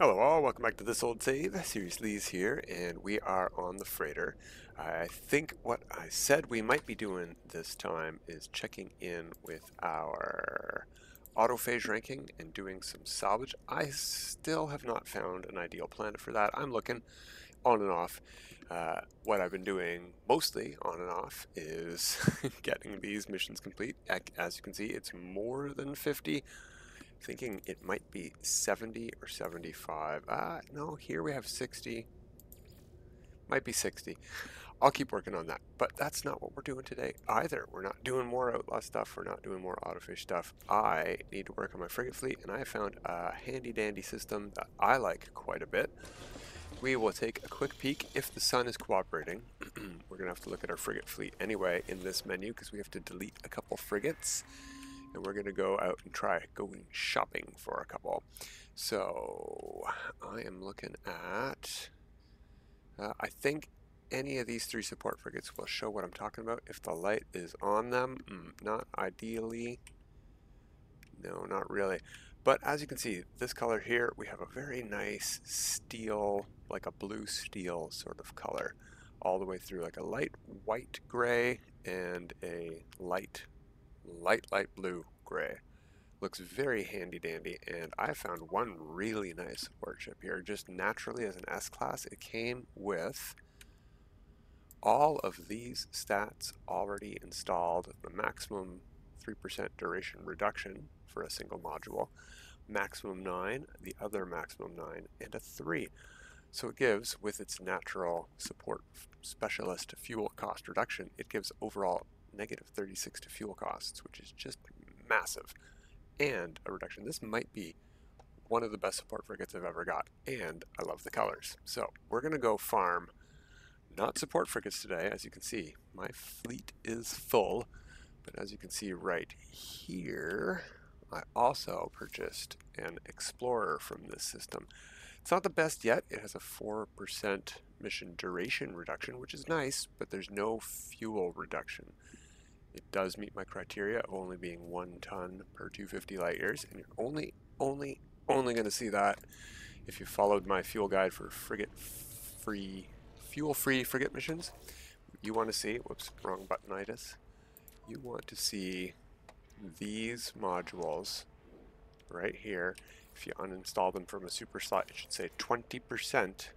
Hello all, welcome back to This Old Save. Serious Lee's here, and we are on the freighter. I think what I said we might be doing this time is checking in with our autophage ranking and doing some salvage. I still have not found an ideal planet for that. I'm looking on and off. What I've been doing mostly on and off is getting these missions complete. As you can see, it's more than 50. Thinking it might be 70 or 75. No, here we have 60. Might be 60. I'll keep working on that. But that's not what we're doing today either. We're not doing more outlaw stuff. We're not doing more autofish stuff. I need to work on my frigate fleet, and I found a handy dandy system that I like quite a bit. We will take a quick peek if the sun is cooperating. We're going to have to look at our frigate fleet anyway in this menu because we have to delete a couple frigates. And we're going to go out and try going shopping for a couple. So I am looking at, I think any of these three support frigates will show what I'm talking about if the light is on them. Not ideally. No, not really. But as you can see, this color here, we have a very nice steel, like a blue steel sort of color, all the way through, like a light white gray and a light blue gray. Looks very handy dandy, and I found one really nice support ship here. Just naturally as an S-class, it came with all of these stats already installed. The maximum 3% duration reduction for a single module, maximum 9, the other maximum 9, and a 3. So it gives, with its natural support specialist fuel cost reduction, it gives overall negative 36 to fuel costs, which is just massive, and a reduction. This might be one of the best support frigates I've ever got, and I love the colors. So we're going to go farm, not support frigates today. As you can see, my fleet is full, but as you can see right here, I also purchased an explorer from this system. It's not the best yet. It has a 4% mission duration reduction, which is nice, but there's no fuel reduction. It does meet my criteria of only being 1 ton per 250 light years, and you're only going to see that if you followed my fuel guide for fuel-free frigate missions. You want to see, whoops, wrong buttonitis. You want to see these modules right here. If you uninstall them from a super slot, it should say 20%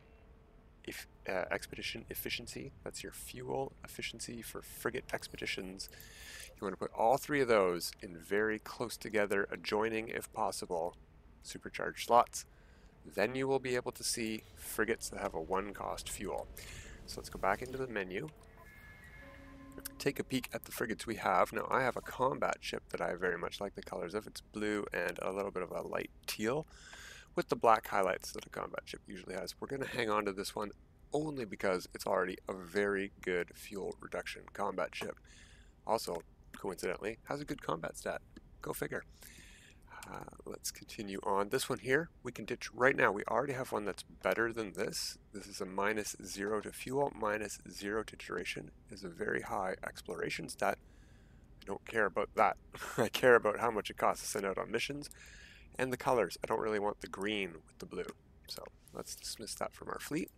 expedition efficiency. That's your fuel efficiency for frigate expeditions. You want to put all three of those in very close together, adjoining if possible, supercharged slots. Then you will be able to see frigates that have a 1 cost fuel. So let's go back into the menu. Take a peek at the frigates we have. Now I have a combat ship that I very much like the colors of. It's blue and a little bit of a light teal with the black highlights that a combat ship usually has. We're going to hang on to this one only because it's already a very good fuel reduction combat ship. Also, coincidentally, has a good combat stat. Go figure. Let's continue on. This one here, we can ditch right now. We already have one that's better than this. This is a -0 to fuel, -0 to duration. Is a very high exploration stat. I don't care about that. I care about how much it costs to send out on missions and the colors. I don't really want the green with the blue. So let's dismiss that from our fleet.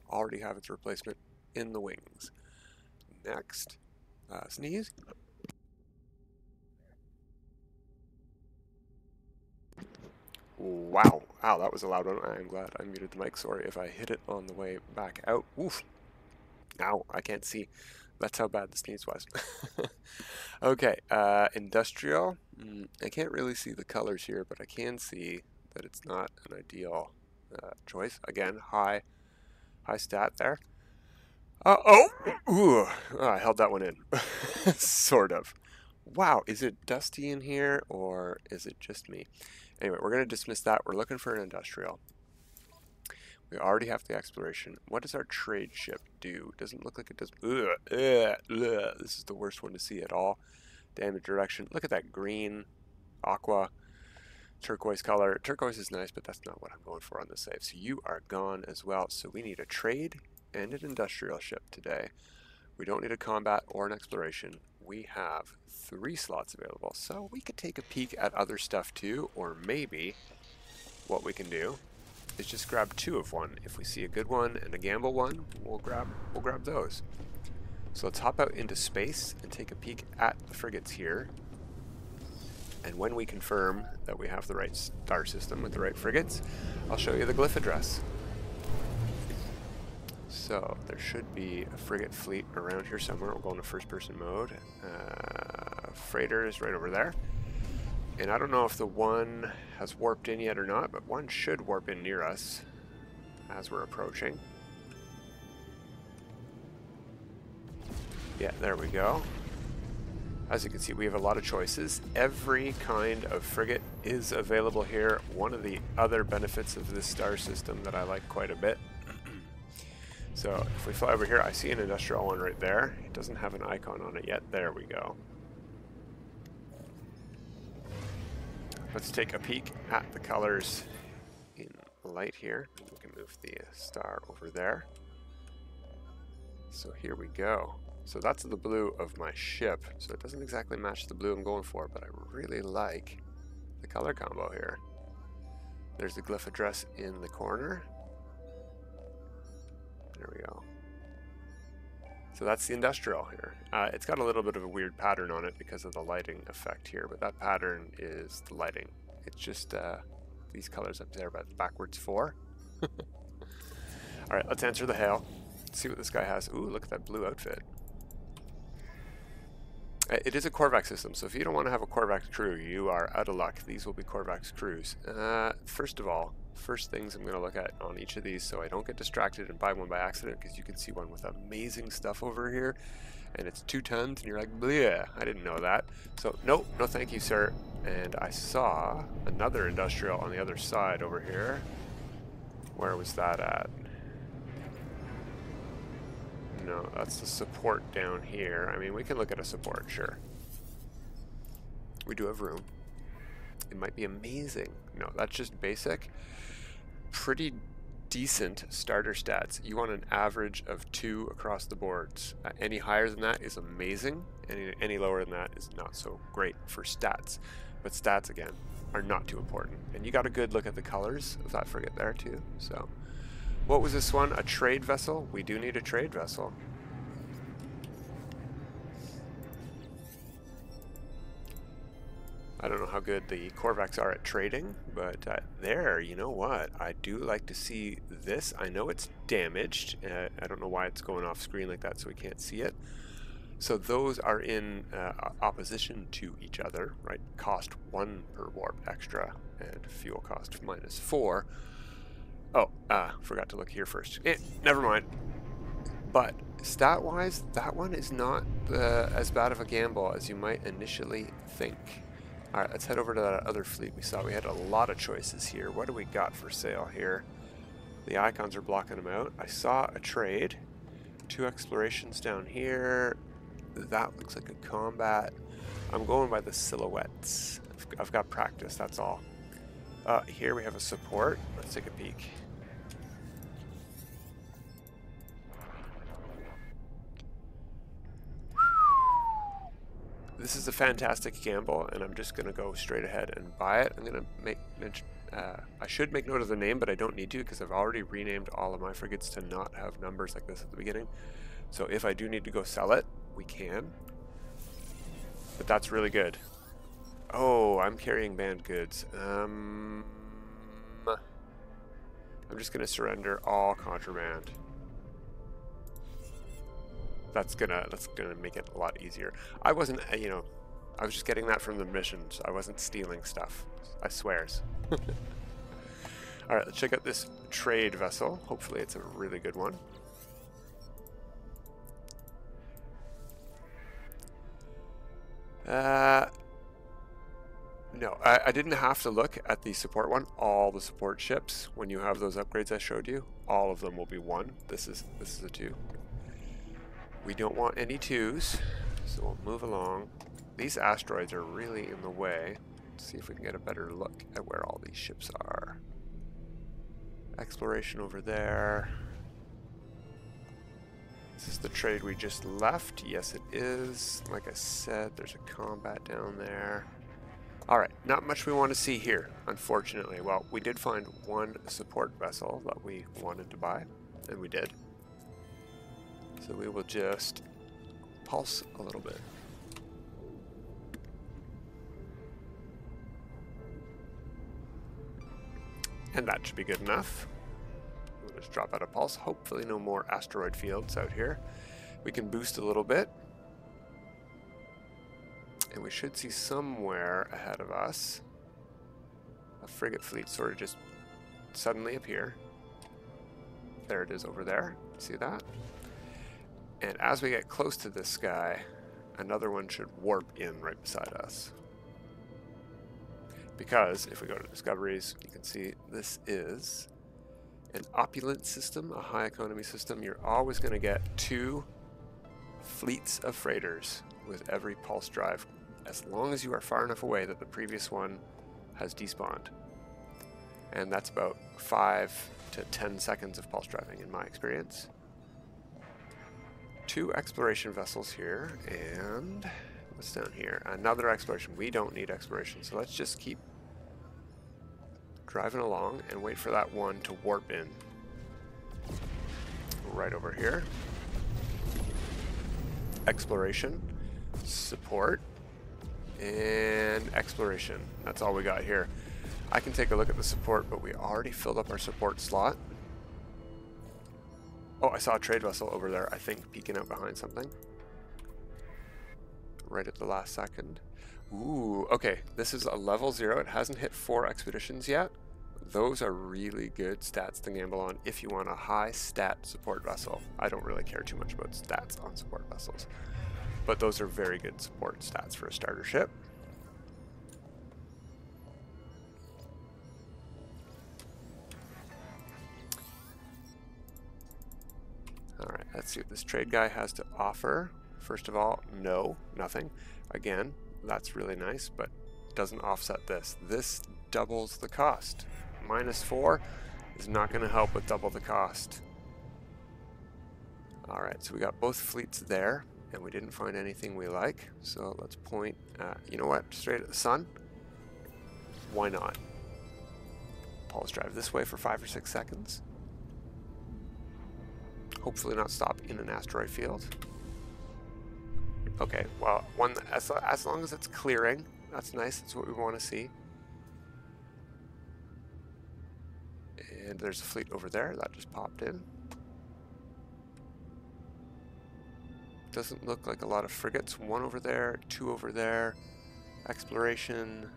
Already have its replacement in the wings. Next, sneeze. Wow, that was a loud one. I'm glad I muted the mic. Sorry if I hit it on the way back out. Oof. Ow, I can't see. That's how bad the sneeze was. Okay, industrial. I can't really see the colors here, but I can see that it's not an ideal choice. Again, high stat there. Ooh, I held that one in. Sort of. Wow, is it dusty in here or is it just me? Anyway, we're going to dismiss that. We're looking for an industrial. We already have the exploration. What does our trade ship do? Doesn't look like it does. This is the worst one to see at all. Damage reduction. Look at that green, aqua, turquoise color. Turquoise is nice, but that's not what I'm going for on this save. So you are gone as well. So we need a trade and an industrial ship today. We don't need a combat or an exploration. We have 3 slots available. So we could take a peek at other stuff too, or maybe what we can do is just grab 2 of one. If we see a good one and a gamble one, we'll grab those. So let's hop out into space and take a peek at the frigates here. And when we confirm that we have the right star system with the right frigates, I'll show you the glyph address. So there should be a frigate fleet around here somewhere. We'll go into first person mode. Freighter is right over there. And I don't know if the one has warped in yet or not, but one should warp in near us as we're approaching. Yeah, there we go. As you can see, we have a lot of choices. Every kind of frigate is available here. One of the other benefits of this star system that I like quite a bit. So if we fly over here, I see an industrial one right there. It doesn't have an icon on it yet. There we go. Let's take a peek at the colors in light here. We can move the star over there. So here we go. So that's the blue of my ship. So it doesn't exactly match the blue I'm going for, but I really like the color combo here. There's the glyph address in the corner. There we go. So that's the industrial here. It's got a little bit of a weird pattern on it because of the lighting effect here, but that pattern is the lighting. It's just these colors up there, but backwards 4. Alright, let's answer the hail. Let's see what this guy has. Ooh, look at that blue outfit. It is a Korvax system, so if you don't want to have a Korvax crew, you are out of luck. These will be Korvax crews. First of all, first things I'm going to look at on each of these so I don't get distracted and buy one by accident, because you can see one with amazing stuff over here, and it's 2 tons, and you're like, bleh, I didn't know that. So, nope, no thank you, sir. And I saw another industrial on the other side over here. Where was that at? No, that's the support down here. I mean, we can look at a support, sure. We do have room. It might be amazing. No, that's just basic. Pretty decent starter stats. You want an average of 2 across the boards. Any higher than that is amazing. Any lower than that is not so great for stats. But stats, again, are not too important. And you got a good look at the colors of that frigate there, too. So, what was this one? A trade vessel? We do need a trade vessel. I don't know how good the Korvax are at trading, but there, you know what? I do like to see this. I know it's damaged. I don't know why it's going off screen like that so we can't see it. So those are in opposition to each other, right? Cost 1 per warp extra and fuel cost -4. Oh, forgot to look here first. Never mind. But stat-wise, that one is not as bad of a gamble as you might initially think. Alright, let's head over to that other fleet we saw. We had a lot of choices here. What do we got for sale here? The icons are blocking them out. I saw a trade. 2 explorations down here. That looks like a combat. I'm going by the silhouettes. I've got practice, that's all. Here we have a support. Let's take a peek. This is a fantastic gamble, and I'm just going to go straight ahead and buy it. I'm going to I should make note of the name, but I don't need to because I've already renamed all of my frigates to not have numbers like this at the beginning. So if I do need to go sell it, we can. But that's really good. Oh, I'm carrying banned goods. I'm just going to surrender all contraband. That's gonna make it a lot easier. I wasn't, you know, I was just getting that from the missions. I wasn't stealing stuff. I swears. All right, let's check out this trade vessel. Hopefully, it's a really good one. No, I didn't have to look at the support one. All the support ships, when you have those upgrades I showed you, all of them will be 1. This is a 2. We don't want any 2s, so we'll move along. These asteroids are really in the way. Let's see if we can get a better look at where all these ships are. Exploration over there. Is this the trade we just left? Yes, it is. Like I said, there's a combat down there. Alright, not much we want to see here, unfortunately. Well, we did find one support vessel that we wanted to buy, and we did. So we will just pulse a little bit. And that should be good enough. We'll just drop out a pulse. Hopefully no more asteroid fields out here. We can boost a little bit. And we should see somewhere ahead of us a frigate fleet sort of just suddenly appear. There it is over there. See that? And as we get close to this guy, another one should warp in right beside us. Because if we go to discoveries, you can see this is an opulent system, a high economy system. You're always going to get 2 fleets of freighters with every pulse drive, as long as you are far enough away that the previous one has despawned. And that's about 5 to 10 seconds of pulse driving in my experience. 2 exploration vessels here, and what's down here? Another exploration. We don't need exploration, so let's just keep driving along and wait for that one to warp in. Right over here. Exploration, support, and exploration. That's all we got here. I can take a look at the support, but we already filled up our support slot. Oh, I saw a trade vessel over there, I think, peeking out behind something. Right at the last second. Ooh, okay, this is a level 0. It hasn't hit 4 expeditions yet. Those are really good stats to gamble on if you want a high stat support vessel. I don't really care too much about stats on support vessels, but those are very good support stats for a starter ship. Alright, let's see what this trade guy has to offer. First of all, no, nothing. Again, that's really nice, but doesn't offset this. This doubles the cost. -4 is not going to help with double the cost. Alright, so we got both fleets there, and we didn't find anything we like. So let's point, you know what, straight at the sun? Why not? Pulse drive this way for 5 or 6 seconds. Hopefully not stop in an asteroid field. Okay, well, as long as it's clearing, that's nice. That's what we want to see. And there's a fleet over there that just popped in. Doesn't look like a lot of frigates. 1 over there, 2 over there. Exploration,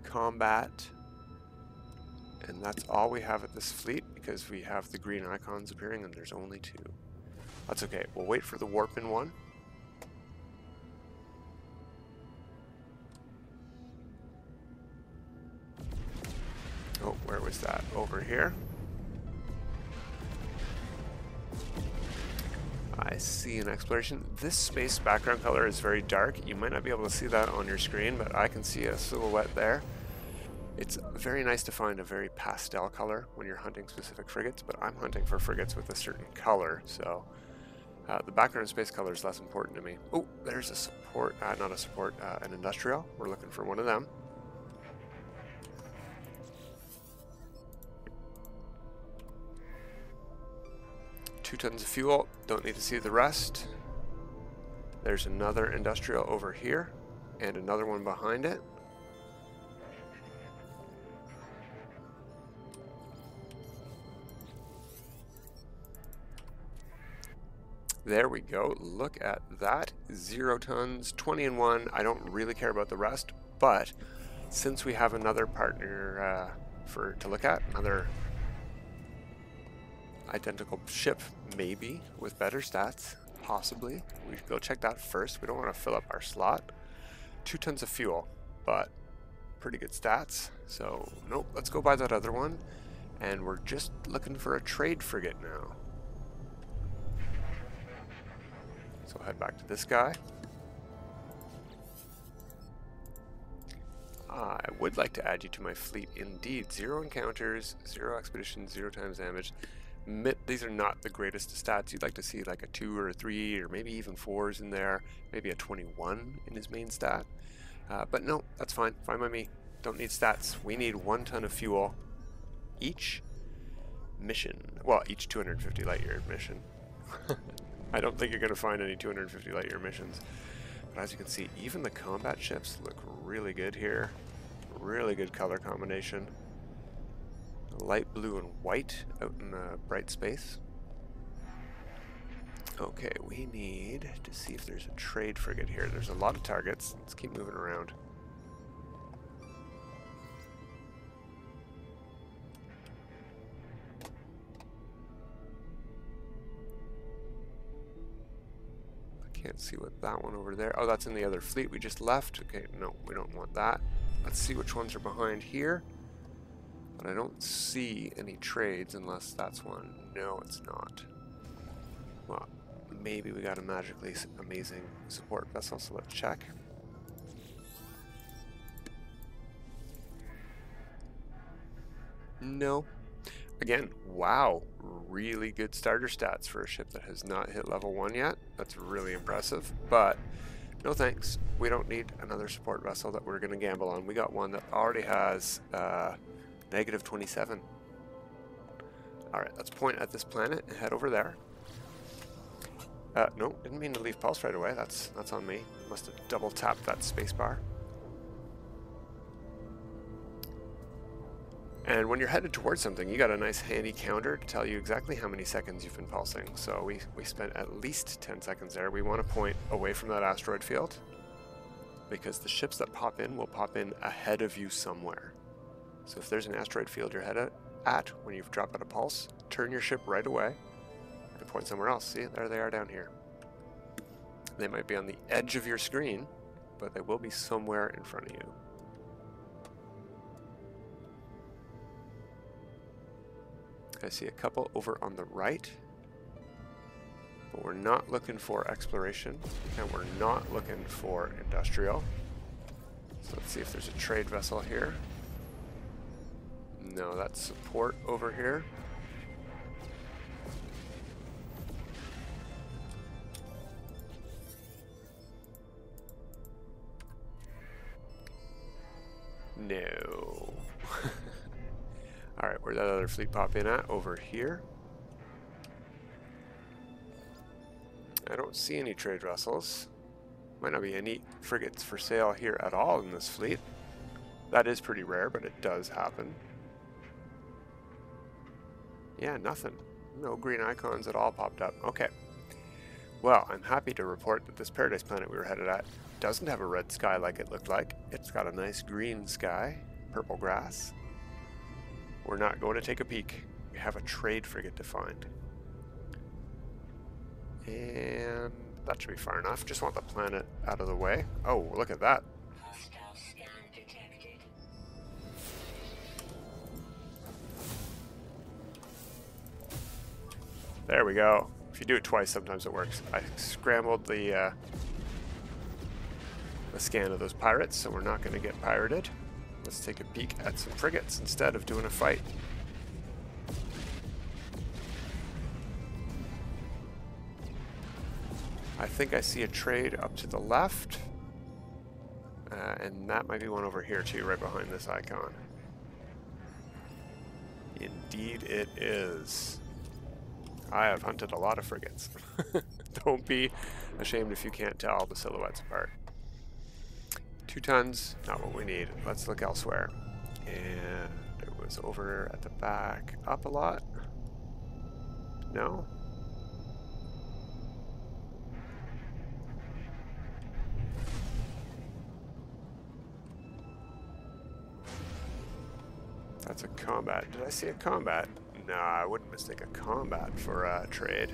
combat. And that's all we have at this fleet because we have the green icons appearing and there's only 2. That's okay. We'll wait for the warp in one. Oh, where was that? Over here. I see an exploration. This space background color is very dark. You might not be able to see that on your screen, but I can see a silhouette there. It's very nice to find a very pastel color when you're hunting specific frigates, but I'm hunting for frigates with a certain color, so the background space color is less important to me. Oh, there's a support, not a support, an industrial. We're looking for one of them. Two tons of fuel, don't need to see the rest. There's another industrial over here, and another one behind it. There we go. Look at that. 0 tons, 20 and 1. I don't really care about the rest, but since we have another partner to look at, another identical ship, maybe with better stats, possibly. We should go check that first. We don't want to fill up our slot. 2 tons of fuel, but pretty good stats. So nope, let's go buy that other one. And we're just looking for a trade frigate now. So I'll head back to this guy. I would like to add you to my fleet indeed. 0 encounters, 0 expeditions, 0 times damage. These are not the greatest stats. You'd like to see like a 2 or a 3 or maybe even 4s in there, maybe a 21 in his main stat. But no, that's fine. Fine by me. Don't need stats. We need 1 ton of fuel each mission. Well, each 250 light year mission. I don't think you're going to find any 250 light year missions. But as you can see, even the combat ships look really good here. Really good color combination. Light blue and white out in bright space. Okay, we need to see if there's a trade frigate here. There's a lot of targets. Let's keep moving around. I can't see what that one over there. Oh, that's in the other fleet we just left. Okay, no, we don't want that. Let's see which ones are behind here. But I don't see any trades unless that's one. No, it's not. Well, maybe we got a magically amazing support vessel, so let's check. No. Again, wow, really good starter stats for a ship that has not hit level 1 yet. That's really impressive, but no thanks. We don't need another support vessel that we're going to gamble on. We got one that already has negative 27. Alright, let's point at this planet and head over there. No, didn't mean to leave pulse right away. That's on me. Must have double tapped that spacebar. And when you're headed towards something, you got a nice handy counter to tell you exactly how many seconds you've been pulsing. So we spent at least 10 seconds there. We want to point away from that asteroid field because the ships that pop in will pop in ahead of you somewhere. So if there's an asteroid field you're headed at when you've dropped out a pulse, turn your ship right away and point somewhere else. See, there they are down here. They might be on the edge of your screen, but they will be somewhere in front of you. I see a couple over on the right, but we're not looking for exploration, and we're not looking for industrial. So let's see if there's a trade vessel here. No, that's support over here. No. Alright, where'd that other fleet pop in at? Over here. I don't see any trade vessels. Might not be any frigates for sale here at all in this fleet. That is pretty rare, but it does happen. Yeah, nothing. No green icons at all popped up. Okay. Well, I'm happy to report that this paradise planet we were headed at doesn't have a red sky like it looked like. It's got a nice green sky, purple grass. We're not going to take a peek. We have a trade frigate to find. And that should be far enough. Just want the planet out of the way. Oh, look at that. Hostile scan detected. There we go. If you do it twice, sometimes it works. I scrambled the scan of those pirates, so we're not going to get pirated. Let's take a peek at some frigates instead of doing a fight. I think I see a trade up to the left. And that might be one over here too, right behind this icon. Indeed it is. I have hunted a lot of frigates. Don't be ashamed if you can't tell the silhouettes apart. 2 tons, not what we need. Let's look elsewhere. And it was over at the back. Up a lot? No? That's a combat. Did I see a combat? No, I wouldn't mistake a combat for a trade.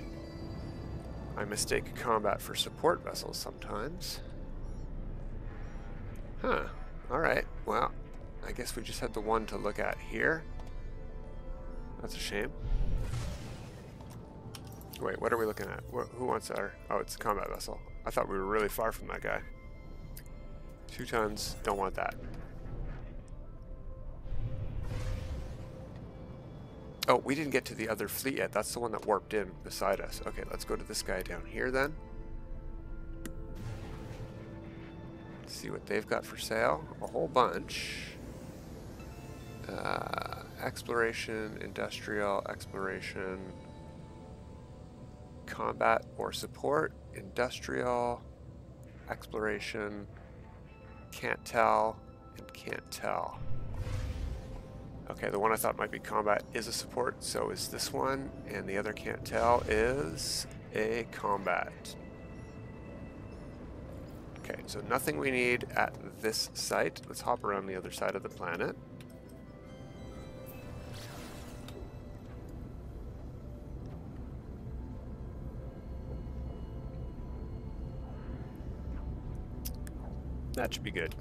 I mistake combat for support vessels sometimes. Huh. Alright. Well, I guess we just had the one to look at here. That's a shame. Wait, what are we looking at? Who wants our... Oh, it's a combat vessel. I thought we were really far from that guy. 2 tons. Don't want that. Oh, we didn't get to the other fleet yet. That's the one that warped in beside us. Okay, let's go to this guy down here then. see what they've got for sale. A whole bunch. Exploration, industrial, exploration, combat or support, industrial, exploration, can't tell, and can't tell. Okay, the one I thought might be combat is a support, so is this one, and the other can't tell is a combat. Okay, so nothing we need at this site. Let's hop around the other side of the planet. That should be good.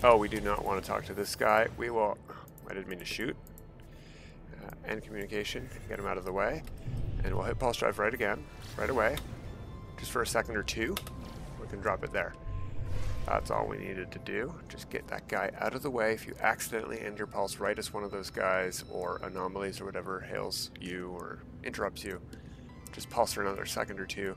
Oh, we do not want to talk to this guy. We will... I didn't mean to shoot. End communication. Get him out of the way. And we'll hit pulse drive right away. Just for a second or two. We can drop it there. That's all we needed to do. Just get that guy out of the way. If you accidentally end your pulse right as one of those guys, or anomalies or whatever hails you or interrupts you, just pulse for another second or two.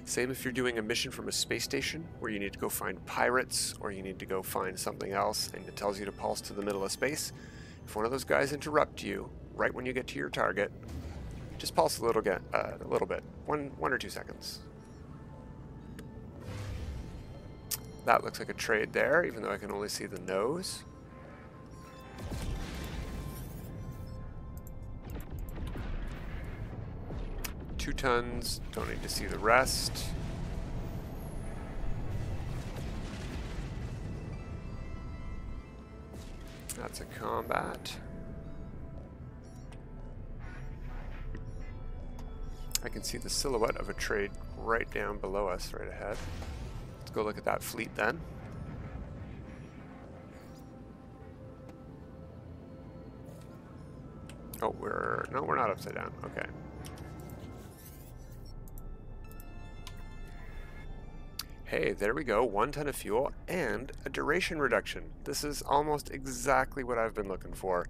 Same if you're doing a mission from a space station where you need to go find pirates or you need to go find something else and it tells you to pulse to the middle of space. If one of those guys interrupt you right when you get to your target, just pulse a little bit, one or 2 seconds. That looks like a trade there, even though I can only see the nose. Two tons, don't need to see the rest. That's a combat. I can see the silhouette of a trade right down below us, right ahead. Let's go look at that fleet then. Oh, we're not upside down. Okay. Hey, there we go. 1 ton of fuel and a duration reduction. This is almost exactly what I've been looking for.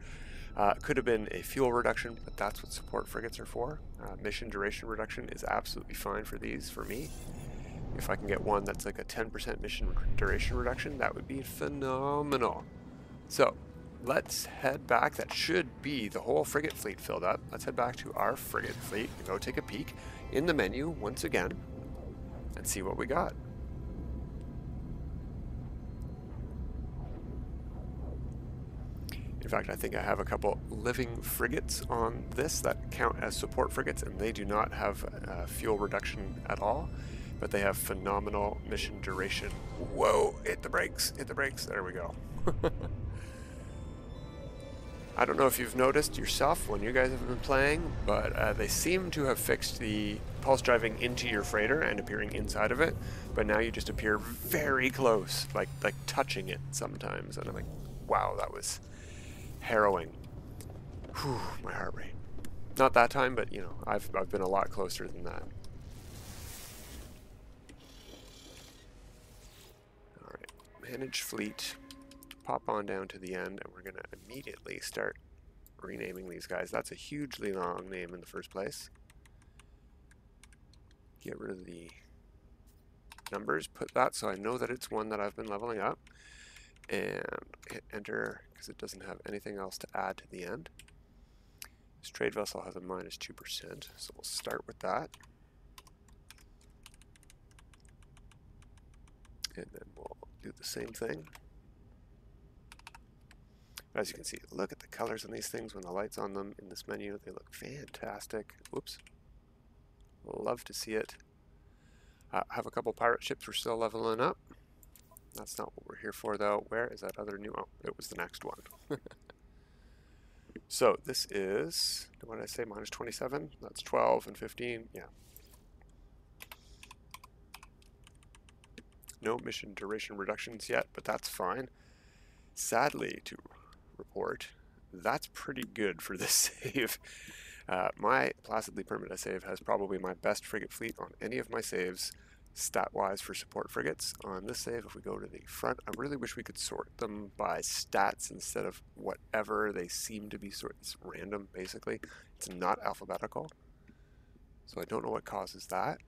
Could have been a fuel reduction, but that's what support frigates are for. Mission duration reduction is absolutely fine for these, for me. If I can get one that's like a 10% mission duration reduction, that would be phenomenal. So, let's head back. That should be the whole frigate fleet filled up. Let's head back to our frigate fleet and go take a peek in the menu once again and see what we got. In fact, I think I have a couple living frigates on this that count as support frigates, and they do not have fuel reduction at all, but they have phenomenal mission duration. Whoa, hit the brakes, there we go. I don't know if you've noticed yourself when you guys have been playing, but they seem to have fixed the pulse driving into your freighter and appearing inside of it, but now you just appear very close, like touching it sometimes, and I'm like, wow, that was harrowing. Whew, my heart rate. Not that time, but you know, I've been a lot closer than that. Alright, manage fleet. Pop on down to the end, and we're gonna immediately start renaming these guys. That's a hugely long name in the first place. Get rid of the numbers, put that so I know that it's one that I've been leveling up, and hit enter because it doesn't have anything else to add to the end. This trade vessel has a -2%, so we'll start with that. And then we'll do the same thing. As you can see, look at the colors on these things when the light's on them in this menu. They look fantastic. Whoops. Love to see it. Have a couple pirate ships we're still leveling up. That's not what we're here for, though. Where is that other new... Oh, it was the next one. So, this is... What did I say? -27? That's 12 and 15. Yeah. No mission duration reductions yet, but that's fine. Sadly, to report, that's pretty good for this save. My Placidly Permanent save has probably my best frigate fleet on any of my saves, stat-wise for support frigates. On this save, if we go to the front, I really wish we could sort them by stats instead of whatever they seem to be sorted. It's random, basically. It's not alphabetical, so I don't know what causes that.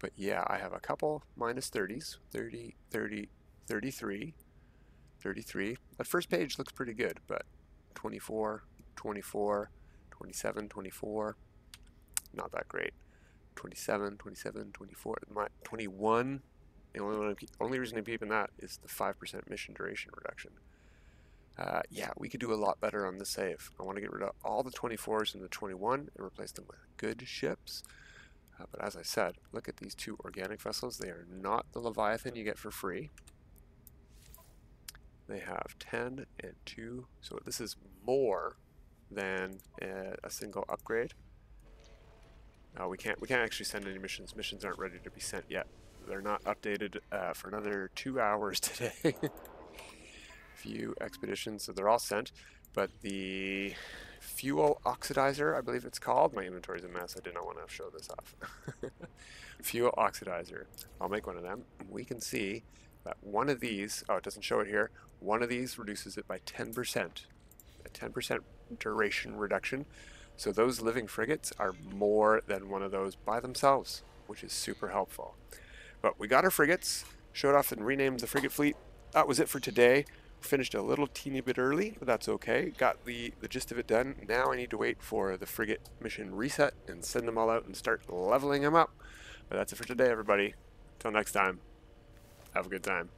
But yeah, I have a couple minus 30s, 30, 30, 33, 33. That first page looks pretty good, but 24, 24, 27, 24, not that great. 27, 27, 24, 21. The only reason I'm keeping that is the 5% mission duration reduction. Yeah, we could do a lot better on the save. I want to get rid of all the 24s and the 21 and replace them with good ships. But as I said, look at these two organic vessels. They are not the Leviathan you get for free. They have 10 and 2, so this is more than a single upgrade. We can't actually send any missions. Missions aren't ready to be sent yet. They're not updated for another 2 hours today. Few expeditions, so they're all sent. But the fuel oxidizer, I believe it's called. My inventory's a mess. I did not want to show this off. Fuel oxidizer. I'll make one of them. We can see that one of these, oh, it doesn't show it here. One of these reduces it by 10%. A 10% duration reduction. So those living frigates are more than one of those by themselves, which is super helpful. But we got our frigates, showed off and renamed the frigate fleet. That was it for today. Finished a little teeny bit early, but that's okay. Got the gist of it done. Now I need to wait for the frigate mission reset and send them all out and start leveling them up. But that's it for today, everybody. Until next time, have a good time.